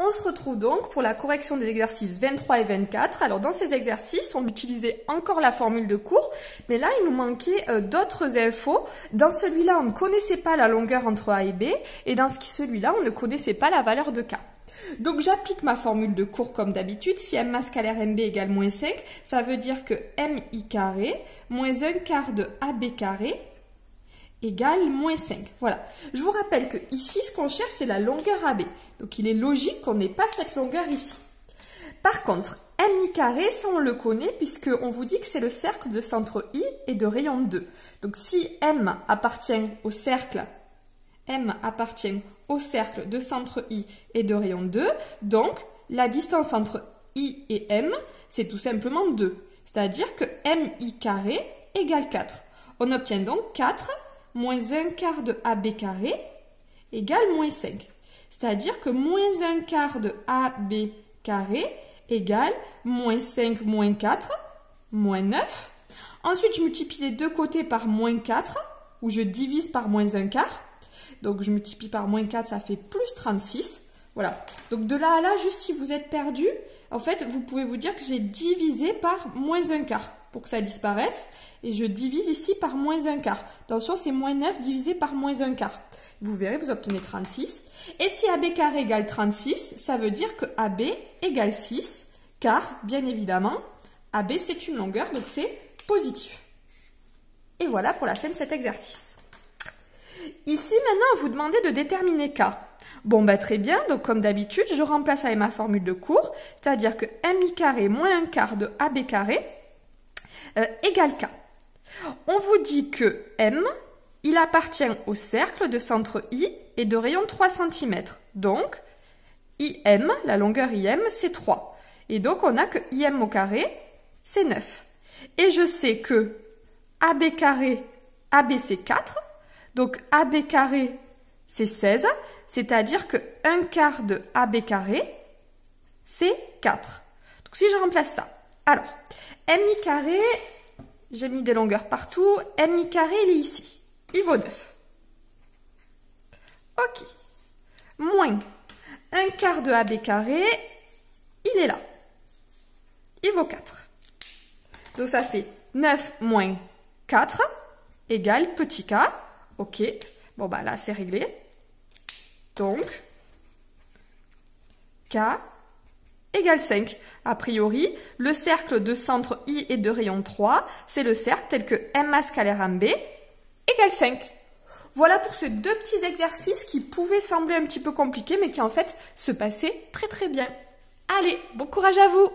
on se retrouve donc pour la correction des exercices 23 et 24. Alors dans ces exercices, on utilisait encore la formule de cours, mais là il nous manquait d'autres infos. Dans celui-là, on ne connaissait pas la longueur entre A et B, et dans celui-là, on ne connaissait pas la valeur de K. Donc j'applique ma formule de cours comme d'habitude. Si m scalaire mb égale moins 5, ça veut dire que mi carré moins 1 quart de ab carré égale moins 5. Voilà. Je vous rappelle que ici, ce qu'on cherche, c'est la longueur AB. Donc, il est logique qu'on n'ait pas cette longueur ici. Par contre, mi carré, ça on le connaît puisqu'on vous dit que c'est le cercle de centre I et de rayon 2. Donc, si M appartient au cercle de centre I et de rayon 2, donc la distance entre I et M, c'est tout simplement 2. C'est-à-dire que mi carré égale 4. On obtient donc 4 moins 1 quart de AB carré égale moins 5. C'est-à-dire que moins 1 quart de AB carré égale moins 5 moins 4, moins 9. Ensuite, je multiplie les deux côtés par moins 4, ou je divise par moins 1 quart. Donc, je multiplie par moins 4, ça fait plus 36. Voilà. Donc, de là à là, juste si vous êtes perdu, en fait, vous pouvez vous dire que j'ai divisé par moins 1 quart pour que ça disparaisse. Et je divise ici par moins 1 quart. Attention, c'est moins 9 divisé par moins 1 quart. Vous verrez, vous obtenez 36. Et si AB carré égale 36, ça veut dire que AB égale 6, car, bien évidemment, AB c'est une longueur, donc c'est positif. Et voilà pour la fin de cet exercice. Ici, maintenant, on vous demandait de déterminer K. Bon, bah très bien, donc comme d'habitude, je remplace avec ma formule de cours, c'est-à-dire que mi carré moins 1 quart de AB carré égale K. On vous dit que M, il appartient au cercle de centre I et de rayon 3 cm. Donc, IM, la longueur IM, c'est 3. Et donc, on a que IM au carré, c'est 9. Et je sais que AB carré, AB c'est 4. Donc, AB carré, c'est 16. C'est-à-dire que 1 quart de AB carré, c'est 4. Donc, si je remplace ça. Alors, mi carré, j'ai mis des longueurs partout. Mi carré, il est ici. Il vaut 9. Ok. Moins 1 quart de AB carré, il est là. Il vaut 4. Donc, ça fait 9 moins 4 égale petit k. Ok. Bon, bah là, c'est réglé. Donc, k égale 5. A priori, le cercle de centre I et de rayon 3, c'est le cercle tel que M scalaire MB égale 5. Voilà pour ces deux petits exercices qui pouvaient sembler un petit peu compliqués, mais qui en fait se passaient très très bien. Allez, bon courage à vous!